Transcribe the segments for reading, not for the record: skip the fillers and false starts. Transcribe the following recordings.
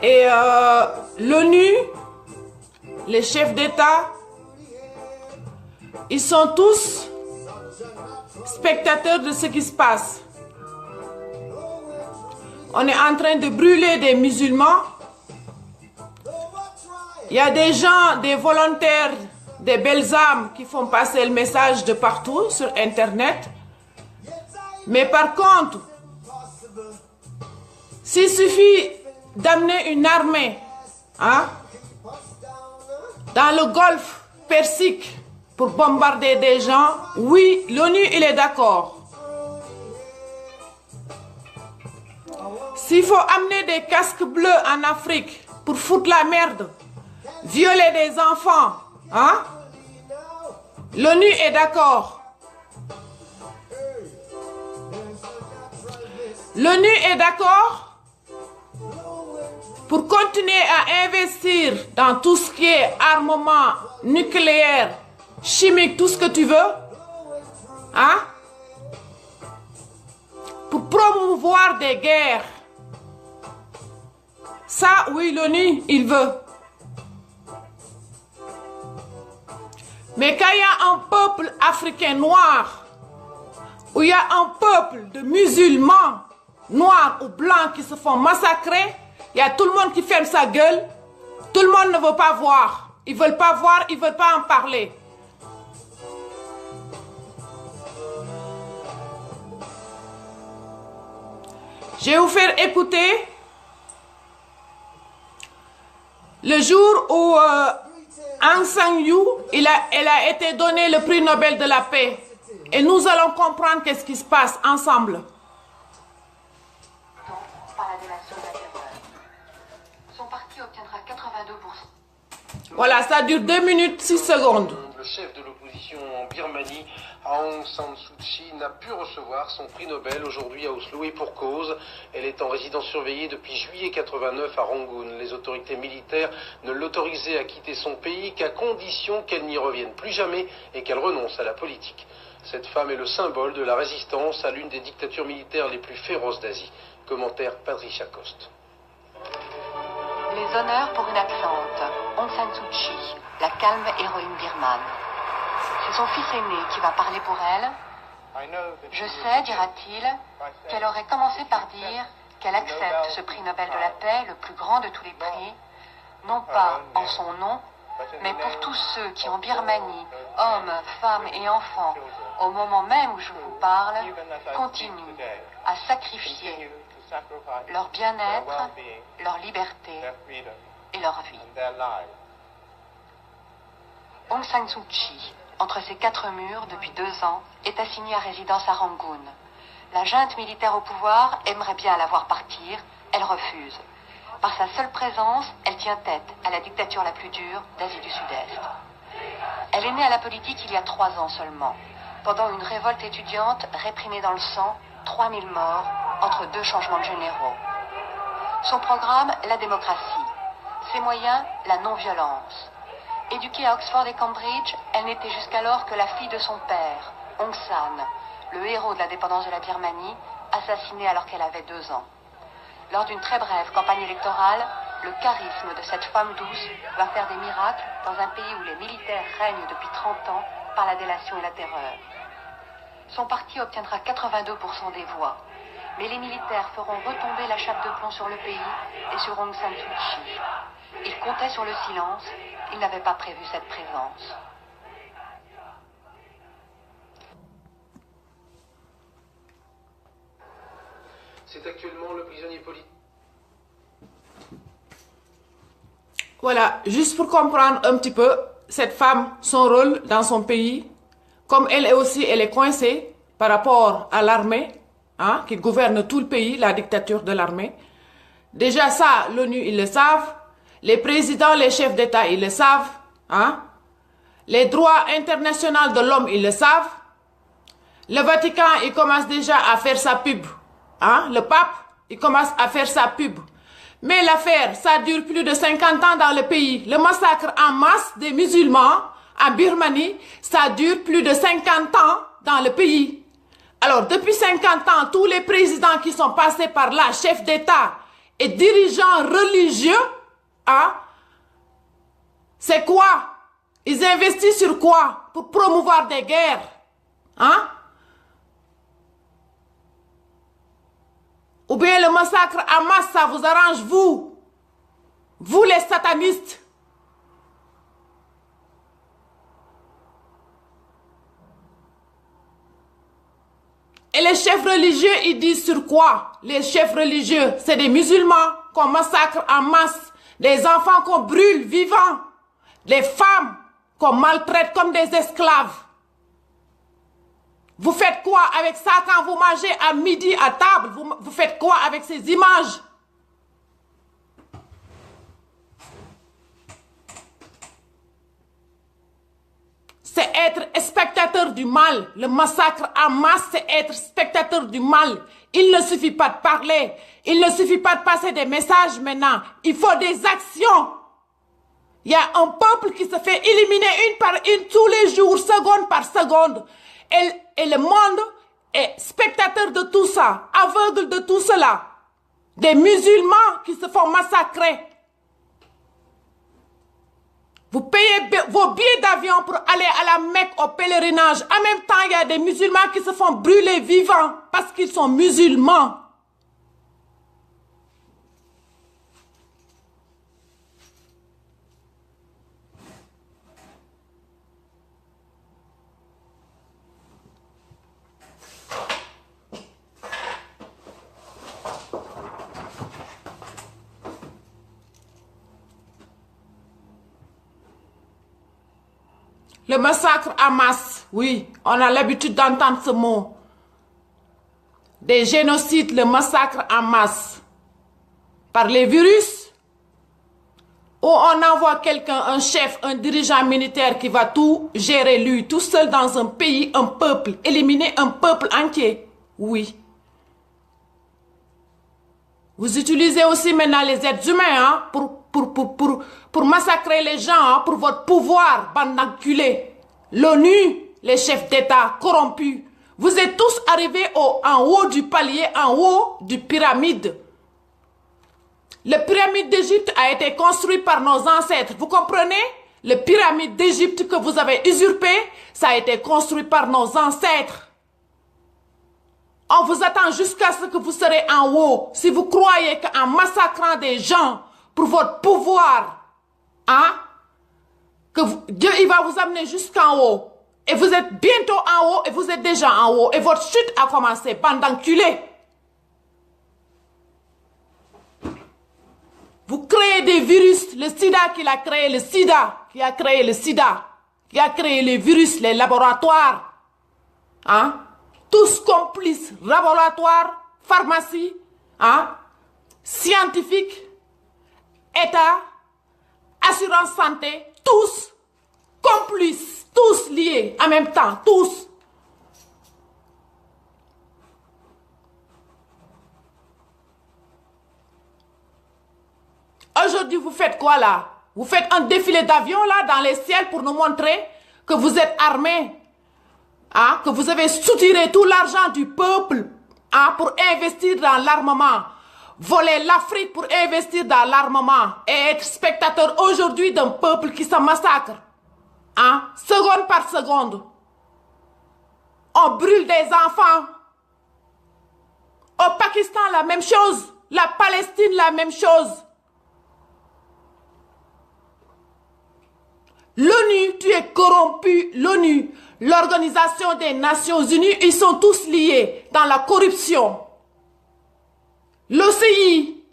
Et l'ONU, les chefs d'État, ils sont tous spectateurs de ce qui se passe. On est en train de brûler des musulmans. Il y a des gens, des volontaires, des belles âmes qui font passer le message de partout sur Internet. Mais par contre, s'il suffit d'amener une armée dans le golfe Persique pour bombarder des gens, oui, l'ONU, il est d'accord. S'il faut amener des casques bleus en Afrique pour foutre la merde, violer des enfants, l'ONU est d'accord. L'ONU est d'accord pour continuer à investir dans tout ce qui est armement nucléaire, chimique, tout ce que tu veux, pour promouvoir des guerres. Ça, oui, l'ONU, il veut. Mais quand il y a un peuple africain noir, où il y a un peuple de musulmans noirs ou blancs qui se font massacrer, il y a tout le monde qui ferme sa gueule. Tout le monde ne veut pas voir. Ils ne veulent pas voir, ils ne veulent pas en parler. Je vais vous faire écouter le jour où Aung San Suu Kyi, elle a été donnée le prix Nobel de la paix. Et nous allons comprendre qu'est-ce qui se passe ensemble. Son parti obtiendra 82%. Voilà, ça dure 2 minutes 6 secondes. Le chef de l'opposition en Birmanie, Aung San Suu Kyi, n'a pu recevoir son prix Nobel aujourd'hui à Oslo et pour cause. Elle est en résidence surveillée depuis juillet 89 à Rangoon. Les autorités militaires ne l'autorisaient à quitter son pays qu'à condition qu'elle n'y revienne plus jamais et qu'elle renonce à la politique. Cette femme est le symbole de la résistance à l'une des dictatures militaires les plus féroces d'Asie. Commentaire Patricia Coste. Les honneurs pour une absente, Aung San Suu Kyi, la calme héroïne birmane. C'est son fils aîné qui va parler pour elle. Je sais, dira-t-il, qu'elle aurait commencé par dire qu'elle accepte ce prix Nobel de la paix, le plus grand de tous les prix, non pas en son nom, mais pour tous ceux qui en Birmanie, hommes, femmes et enfants, au moment même où je vous parle, continuent à sacrifier leur bien-être, leur liberté et leur vie. Aung San Suu Kyi, entre ces 4 murs depuis 2 ans, est assignée à résidence à Rangoon. La junte militaire au pouvoir aimerait bien la voir partir, elle refuse. Par sa seule présence, elle tient tête à la dictature la plus dure d'Asie du Sud-Est. Elle est née à la politique il y a 3 ans seulement, pendant une révolte étudiante réprimée dans le sang, 3000 morts entre 2 changements de généraux. Son programme, la démocratie. Ses moyens, la non-violence. Éduquée à Oxford et Cambridge, elle n'était jusqu'alors que la fille de son père, Aung San, le héros de l'indépendance de la Birmanie, assassiné alors qu'elle avait 2 ans. Lors d'une très brève campagne électorale, le charisme de cette femme douce va faire des miracles dans un pays où les militaires règnent depuis 30 ans par la délation et la terreur. Son parti obtiendra 82% des voix, mais les militaires feront retomber la chape de plomb sur le pays et sur Aung San Suu Kyi. Ils comptaient sur le silence, ils n'avaient pas prévu cette présence. C'est actuellement le prisonnier politique. Voilà, juste pour comprendre un petit peu, cette femme, son rôle dans son pays, comme elle est aussi, elle est coincée par rapport à l'armée, qui gouverne tout le pays, la dictature de l'armée. Déjà ça, l'ONU, ils le savent. Les présidents, les chefs d'État, ils le savent. Les droits internationaux de l'homme, ils le savent. Le Vatican, il commence déjà à faire sa pub. Le pape, il commence à faire sa pub. Mais l'affaire, ça dure plus de 50 ans dans le pays. Le massacre en masse des musulmans en Birmanie, ça dure plus de 50 ans dans le pays. Alors, depuis 50 ans, tous les présidents qui sont passés par là, chefs d'État et dirigeants religieux, hein, c'est quoi? Ils investissent sur quoi? Pour promouvoir des guerres. Hein? Ou bien le massacre en masse, ça vous arrange, vous? Vous les satanistes. Et les chefs religieux, ils disent sur quoi? Les chefs religieux, c'est des musulmans qu'on massacre en masse, des enfants qu'on brûle vivants, des femmes qu'on maltraite comme des esclaves. Vous faites quoi avec ça quand vous mangez à midi à table? Vous faites quoi avec ces images? C'est être spectateur du mal. Le massacre en masse, c'est être spectateur du mal. Il ne suffit pas de parler. Il ne suffit pas de passer des messages maintenant. Il faut des actions. Il y a un peuple qui se fait éliminer une par une tous les jours, seconde par seconde. Et le monde est spectateur de tout ça, aveugle de tout cela. Des musulmans qui se font massacrer. Vous payez vos billets d'avion pour aller à la Mecque au pèlerinage. En même temps, il y a des musulmans qui se font brûler vivants parce qu'ils sont musulmans. Le massacre en masse, oui, on a l'habitude d'entendre ce mot. Des génocides, le massacre en masse. Par les virus, où on envoie quelqu'un, un chef, un dirigeant militaire qui va tout gérer lui, tout seul dans un pays, un peuple, éliminer un peuple entier. Oui. Vous utilisez aussi maintenant les êtres humains hein, pour massacrer les gens, hein, pour votre pouvoir, bande d'enculés. L'ONU, les chefs d'État corrompus. Vous êtes tous arrivés en haut du palier, en haut du pyramide. Le pyramide d'Égypte a été construit par nos ancêtres. Vous comprenez? Le pyramide d'Égypte que vous avez usurpé, ça a été construit par nos ancêtres. On vous attend jusqu'à ce que vous serez en haut. Si vous croyez qu'en massacrant des gens pour votre pouvoir, hein, Dieu il va vous amener jusqu'en haut. Et vous êtes bientôt en haut et vous êtes déjà en haut. Et votre chute a commencé, bande d'enculés. Vous créez des virus. Le sida qui a créé le sida, qui a créé le sida, qui a créé les virus, les laboratoires. Hein? Tous complices, laboratoires, pharmacie, hein, scientifiques, État, assurance santé, tous complices, tous liés en même temps, tous. Aujourd'hui, vous faites quoi là? Vous faites un défilé d'avions là dans les ciels pour nous montrer que vous êtes armés. Hein, que vous avez soutiré tout l'argent du peuple hein, pour investir dans l'armement, voler l'Afrique pour investir dans l'armement et être spectateur aujourd'hui d'un peuple qui se massacre, hein, seconde par seconde. On brûle des enfants. Au Pakistan, la même chose. La Palestine, la même chose. L'ONU, tu es corrompu, l'ONU. L'Organisation des Nations Unies, ils sont tous liés dans la corruption. L'OCI,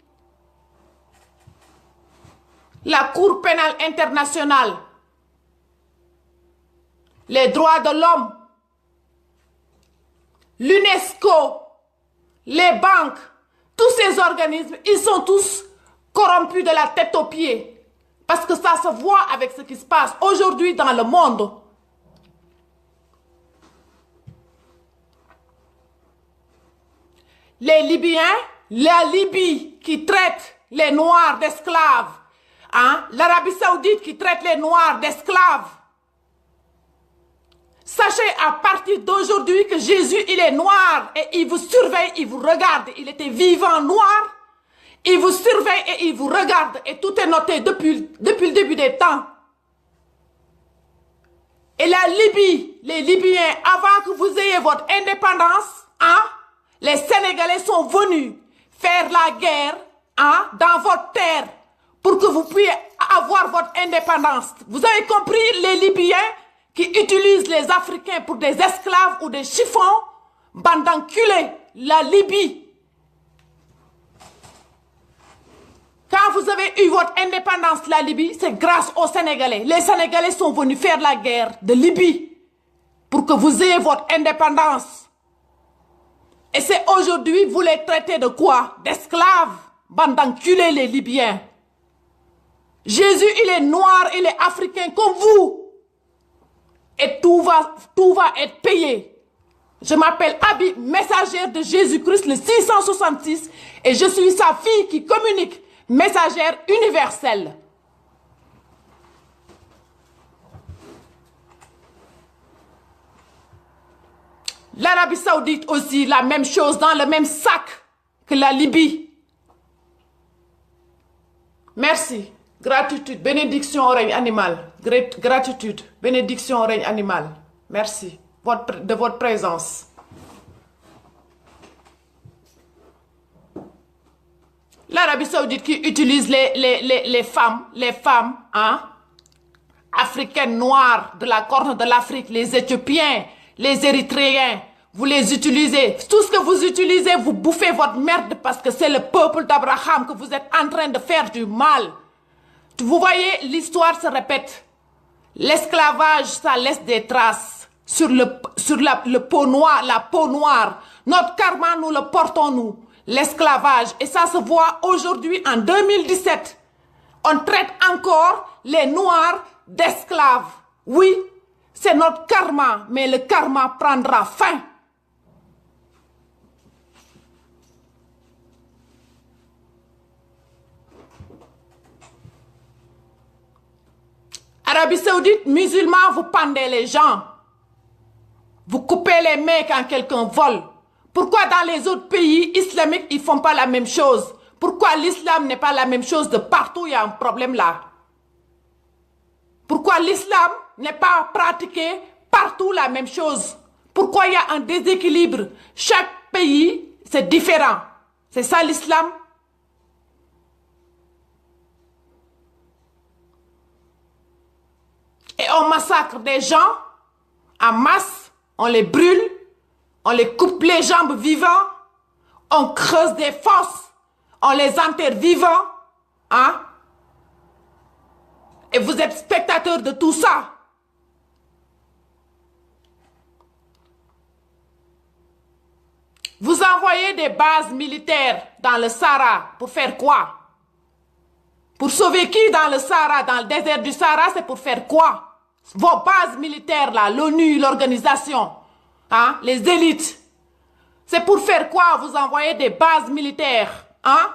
la Cour pénale internationale, les droits de l'homme, l'UNESCO, les banques, tous ces organismes, ils sont tous corrompus de la tête aux pieds. Parce que ça se voit avec ce qui se passe aujourd'hui dans le monde. Les Libyens, la Libye qui traite les Noirs d'esclaves, hein? L'Arabie Saoudite qui traite les Noirs d'esclaves. Sachez à partir d'aujourd'hui que Jésus, il est noir et il vous surveille, il vous regarde. Il était vivant noir Ils vous surveillent et ils vous regardent et tout est noté depuis le début des temps. Et la Libye, les Libyens, avant que vous ayez votre indépendance, hein, les Sénégalais sont venus faire la guerre, hein, dans votre terre pour que vous puissiez avoir votre indépendance. Vous avez compris, les Libyens qui utilisent les Africains pour des esclaves ou des chiffons, bande d'enculés, la Libye. Quand vous avez eu votre indépendance, la Libye, c'est grâce aux Sénégalais. Les Sénégalais sont venus faire la guerre de Libye pour que vous ayez votre indépendance. Et c'est aujourd'hui, vous les traitez de quoi? D'esclaves, bande d'enculés, les Libyens. Jésus, il est noir, il est africain comme vous. Et tout va être payé. Je m'appelle Abi, messagère de Jésus-Christ, le 666, et je suis sa fille qui communique, messagère universelle. L'Arabie Saoudite aussi, la même chose, dans le même sac que la Libye. Merci. Gratitude, bénédiction au règne animal. Gratitude, bénédiction au règne animal. Merci de votre présence. L'Arabie Saoudite qui utilise les femmes hein, africaines noires de la Corne de l'Afrique, les Éthiopiens, les Érythréens, vous les utilisez. Tout ce que vous utilisez, vous bouffez votre merde parce que c'est le peuple d'Abraham que vous êtes en train de faire du mal. Vous voyez, l'histoire se répète. L'esclavage, ça laisse des traces sur le peau noire, la peau noire. Notre karma, nous le portons, nous. L'esclavage. Et ça se voit aujourd'hui, en 2017. On traite encore les Noirs d'esclaves. Oui, c'est notre karma, mais le karma prendra fin. Arabie Saoudite, musulmans, vous pendez les gens. Vous coupez les mains quand quelqu'un vole. Pourquoi dans les autres pays islamiques, ils ne font pas la même chose? Pourquoi l'islam n'est pas la même chose de partout? Il y a un problème là. Pourquoi l'islam n'est pas pratiqué partout la même chose? Pourquoi il y a un déséquilibre? Chaque pays, c'est différent. C'est ça l'islam? Et on massacre des gens en masse, on les brûle, on les coupe les jambes vivants, on creuse des fosses, on les enterre vivants, hein? Et vous êtes spectateurs de tout ça. Vous envoyez des bases militaires dans le Sahara pour faire quoi? Pour sauver qui dans le Sahara, dans le désert du Sahara, c'est pour faire quoi? Vos bases militaires là, l'ONU, l'organisation, hein, les élites, c'est pour faire quoi? Vous envoyez des bases militaires, hein,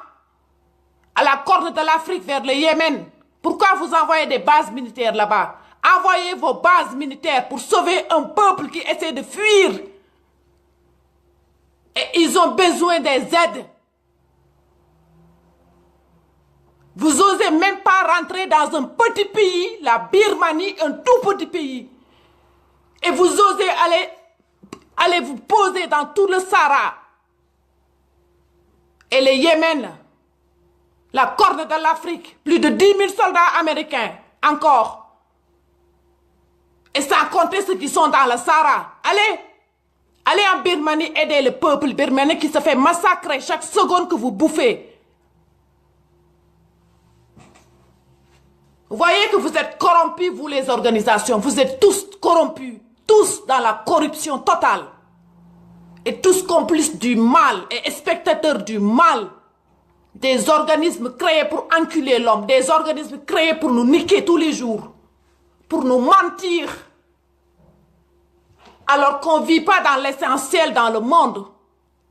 à la Corne de l'Afrique vers le Yémen. Pourquoi vous envoyez des bases militaires là-bas? Envoyez vos bases militaires pour sauver un peuple qui essaie de fuir. Et ils ont besoin des aides. Vous n'osez même pas rentrer dans un petit pays, la Birmanie, un tout petit pays. Et vous osez aller vous poser dans tout le Sahara. Et le Yémen, la Corne de l'Afrique, plus de 10 000 soldats américains, encore. Et sans compter ceux qui sont dans le Sahara. Allez en Birmanie aider le peuple birmanais qui se fait massacrer chaque seconde que vous bouffez. Vous voyez que vous êtes corrompus, vous les organisations. Vous êtes tous corrompus. Tous dans la corruption totale. Et tous complices du mal et spectateurs du mal. Des organismes créés pour enculer l'homme. Des organismes créés pour nous niquer tous les jours. Pour nous mentir. Alors qu'on ne vit pas dans l'essentiel dans le monde.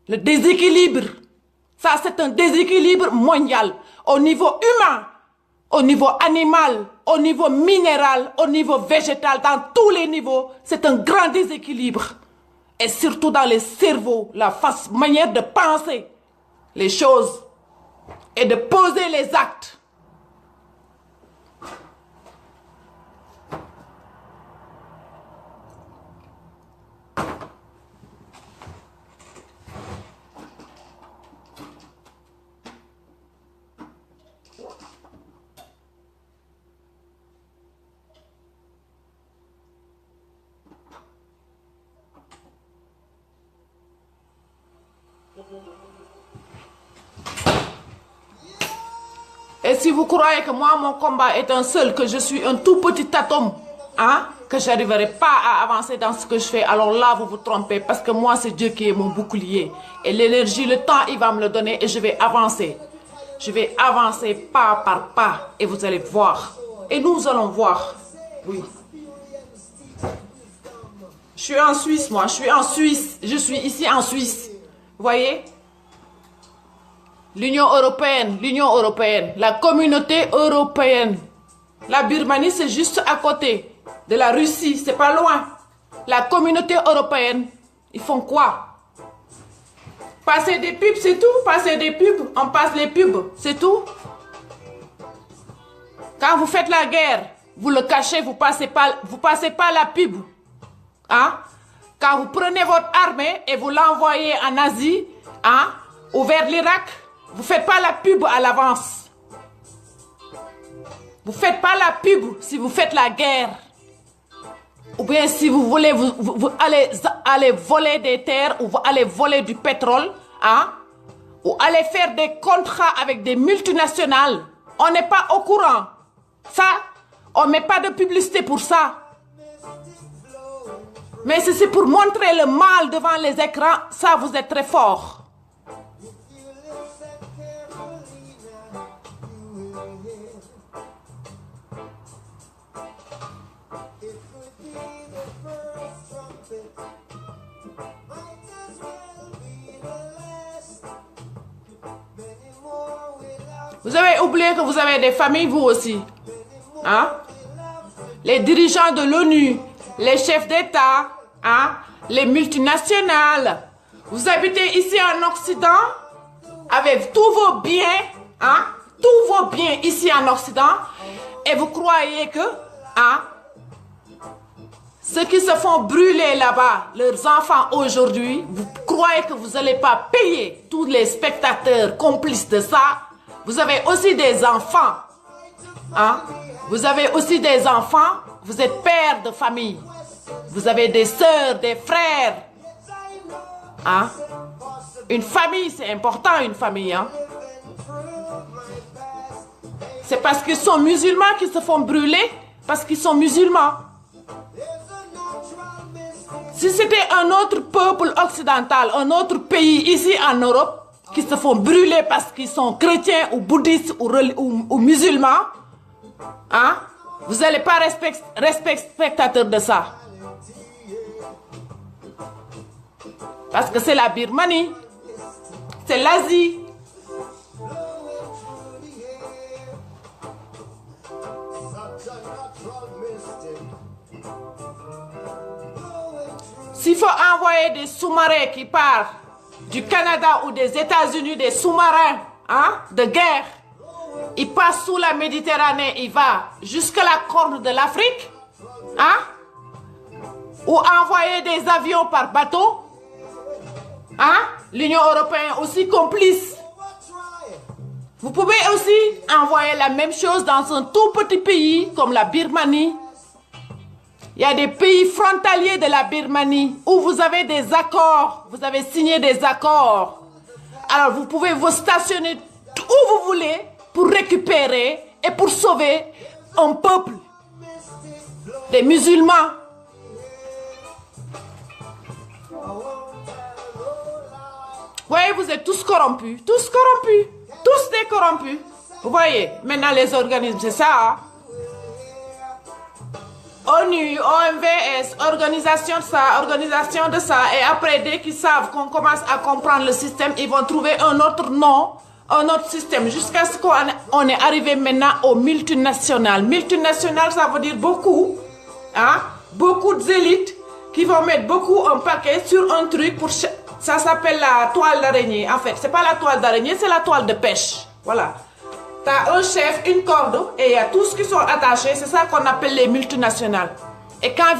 Le déséquilibre. Ça, c'est un déséquilibre mondial. Au niveau humain. Au niveau animal, au niveau minéral, au niveau végétal, dans tous les niveaux, c'est un grand déséquilibre. Et surtout dans les cerveaux, la manière de penser les choses. et de poser les actes. Et si vous croyez que moi, mon combat est un seul, que je suis un tout petit atome, hein, que je n'arriverai pas à avancer dans ce que je fais, alors là, vous vous trompez. Parce que moi, c'est Dieu qui est mon bouclier. Et l'énergie, le temps, il va me le donner et je vais avancer. Je vais avancer pas par pas et vous allez voir. Et nous allons voir. Oui. Je suis en Suisse, moi. Je suis en Suisse. Je suis ici en Suisse. Vous voyez? L'Union européenne, la communauté européenne. La Birmanie, c'est juste à côté de la Russie, c'est pas loin. La communauté européenne, ils font quoi? Passer des pubs, c'est tout. Passer des pubs, on passe les pubs, c'est tout. Quand vous faites la guerre, vous le cachez, vous passez pas la pub. Hein? Quand vous prenez votre armée et vous l'envoyez en Asie, hein, ou vers l'Irak, vous ne faites pas la pub à l'avance. Vous ne faites pas la pub si vous faites la guerre. Ou bien si vous voulez, vous allez voler des terres ou vous allez voler du pétrole. Hein? Ou allez faire des contrats avec des multinationales. On n'est pas au courant. Ça, on ne met pas de publicité pour ça. Mais si c'est pour montrer le mal devant les écrans, ça vous êtes très fort. Vous avez oublié que vous avez des familles, vous aussi. Hein? Les dirigeants de l'ONU, les chefs d'État, hein? Les multinationales. Vous habitez ici en Occident avec tous vos biens, hein? Tous vos biens ici en Occident. Et vous croyez que, hein? Ceux qui se font brûler là-bas, leurs enfants aujourd'hui, vous croyez que vous n'allez pas payer tous les spectateurs complices de ça? Vous avez aussi des enfants. Hein? Vous avez aussi des enfants. Vous êtes père de famille. Vous avez des sœurs, des frères. Hein? Une famille, c'est important, une famille. Hein? C'est parce qu'ils sont musulmans qu'ils se font brûler. Parce qu'ils sont musulmans. Si c'était un autre peuple occidental, un autre pays ici en Europe, qui se font brûler parce qu'ils sont chrétiens ou bouddhistes ou musulmans, hein? Vous n'allez pas rester spectateur de ça. Parce que c'est la Birmanie, c'est l'Asie. S'il faut envoyer des sous-marins qui partent du Canada ou des États-Unis, des sous-marins, hein, de guerre, ils passent sous la Méditerranée, ils vont jusqu'à la corne de l'Afrique, hein, ou envoyer des avions par bateau, hein, l'Union européenne aussi complice. Vous pouvez aussi envoyer la même chose dans un tout petit pays comme la Birmanie. Il y a des pays frontaliers de la Birmanie où vous avez des accords, vous avez signé des accords. Alors vous pouvez vous stationner où vous voulez pour récupérer et pour sauver un peuple, des musulmans. Oui, vous êtes tous corrompus, tous des corrompus. Vous voyez, maintenant les organismes, c'est ça, hein? ONU, OMVS, organisation de ça, organisation de ça. Et après, dès qu'ils savent qu'on commence à comprendre le système, ils vont trouver un autre nom, un autre système. Jusqu'à ce qu'on est arrivé maintenant aux multinationales. Multinationales, ça veut dire beaucoup. Hein? Beaucoup d'élites qui vont mettre beaucoup un paquet sur un truc. Ça s'appelle la toile d'araignée. En fait, c'est pas la toile d'araignée, c'est la toile de pêche. Voilà. Tu as un chef, une corde, et il y a tous qui sont attachés. C'est ça qu'on appelle les multinationales. Et quand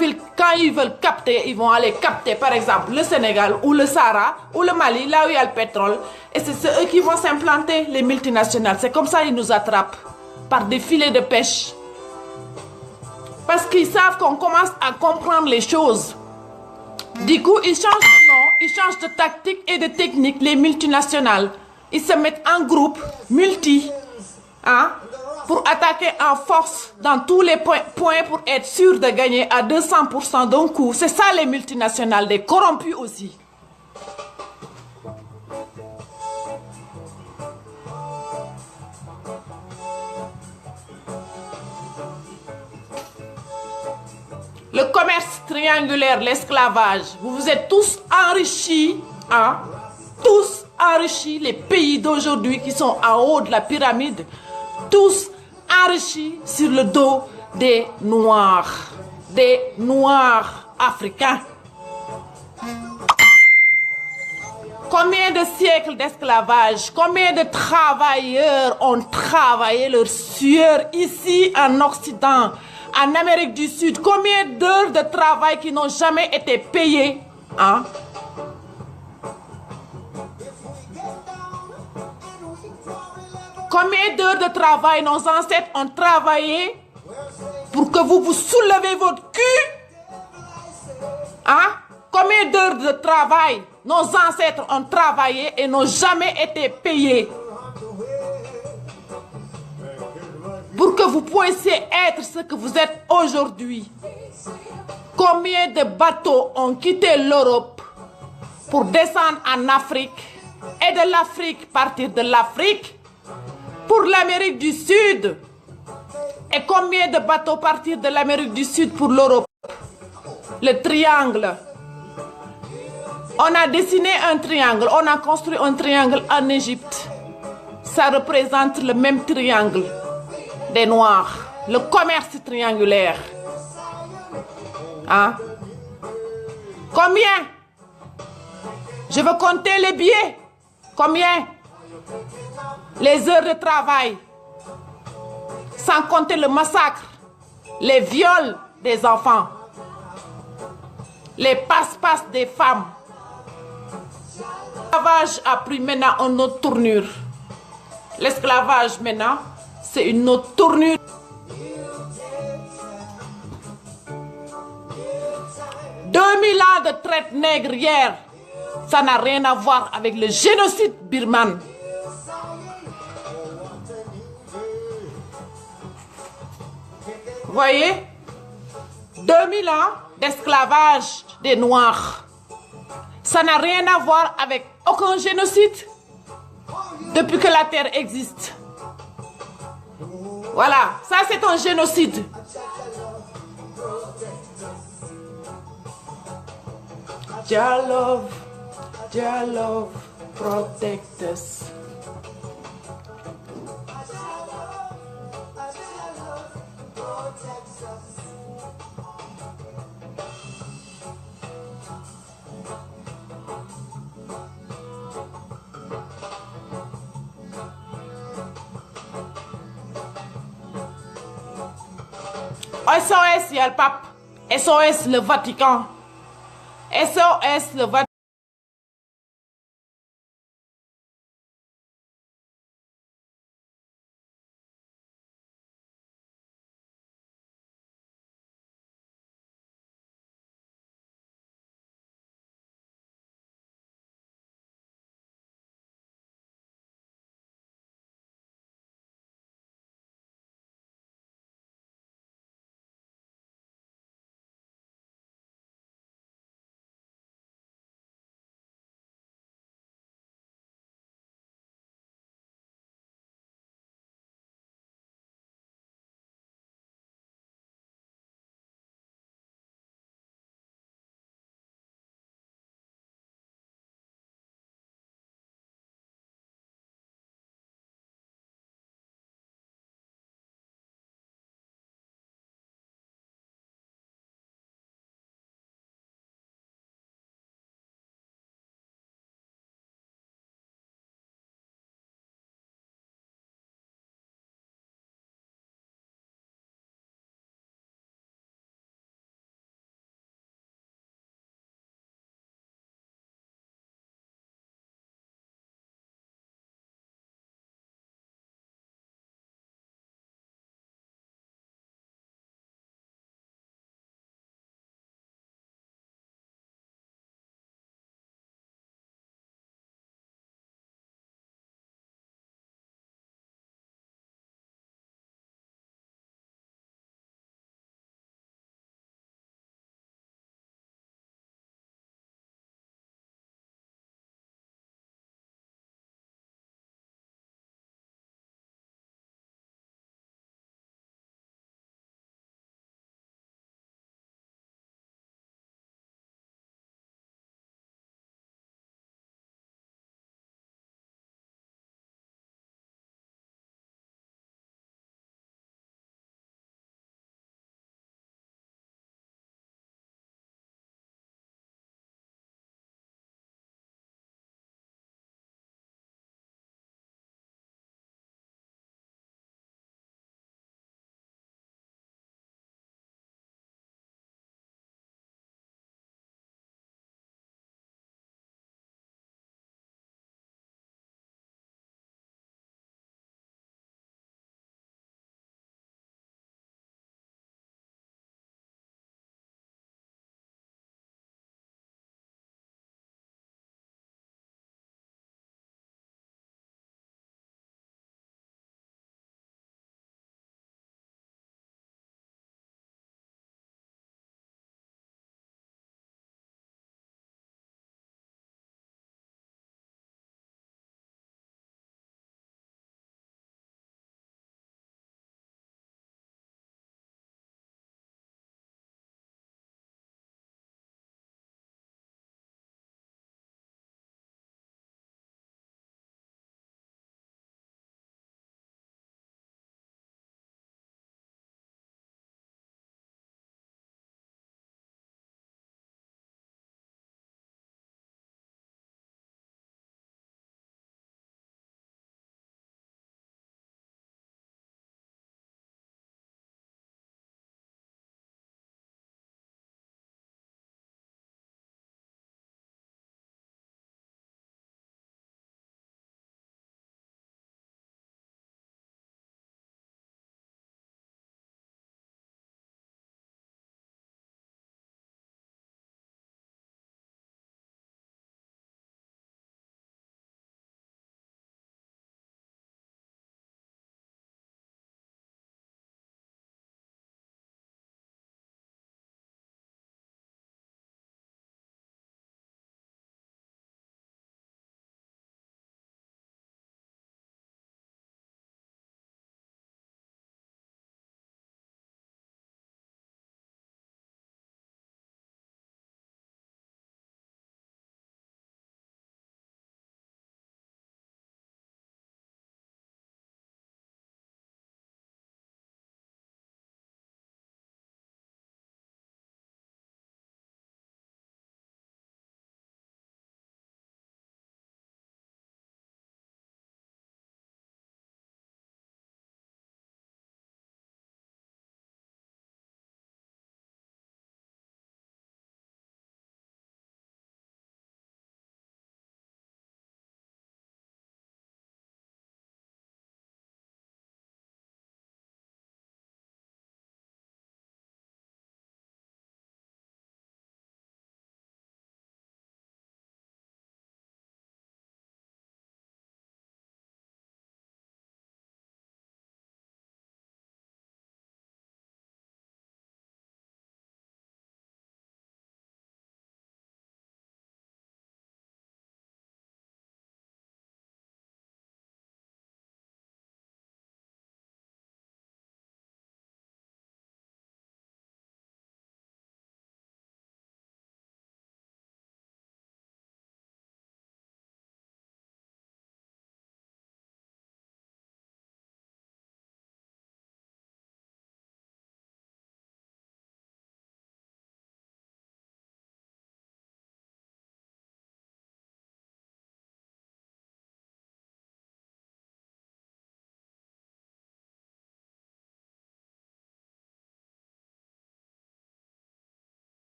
ils veulent capter, ils vont aller capter, par exemple, le Sénégal ou le Sahara ou le Mali, là où il y a le pétrole. Et c'est eux qui vont s'implanter, les multinationales. C'est comme ça qu'ils nous attrapent, par des filets de pêche. Parce qu'ils savent qu'on commence à comprendre les choses. Du coup, ils changent de nom, ils changent de tactique et de technique, les multinationales. Ils se mettent en groupe, hein, pour attaquer en force dans tous les points pour être sûr de gagner à 200% d'un coup. C'est ça les multinationales, des corrompus aussi. Le commerce triangulaire, l'esclavage, vous vous êtes tous enrichis, hein? Tous enrichis, les pays d'aujourd'hui qui sont en haut de la pyramide, tous enrichis sur le dos des Noirs africains. Combien de siècles d'esclavage, combien de travailleurs ont travaillé leur sueur ici en Occident, en Amérique du Sud, combien d'heures de travail qui n'ont jamais été payées, hein? Combien d'heures de travail nos ancêtres ont travaillé pour que vous soulevez votre cul, hein? Combien d'heures de travail nos ancêtres ont travaillé et n'ont jamais été payés pour que vous puissiez être ce que vous êtes aujourd'hui? Combien de bateaux ont quitté l'Europe pour descendre en Afrique et de l'Afrique, partir de l'Afrique pour l'Amérique du Sud? Et combien de bateaux partir de l'Amérique du Sud pour l'Europe? Le triangle. On a dessiné un triangle, on a construit un triangle en Égypte. Ça représente le même triangle des Noirs, le commerce triangulaire. Hein? Combien? Je veux compter les billets. Combien? Les heures de travail. Sans compter le massacre, les viols des enfants, les passe-passe des femmes. L'esclavage a pris maintenant une autre tournure. L'esclavage maintenant, c'est une autre tournure. « 2000 ans de traite négrière, ça n'a rien à voir avec le génocide birman. Vous voyez? 2000 ans d'esclavage des Noirs. Ça n'a rien à voir avec aucun génocide depuis que la terre existe. Voilà, ça c'est un génocide. Jah love, protect us. SOS, il y a le pape. SOS, le Vatican. SOS, le Vatican.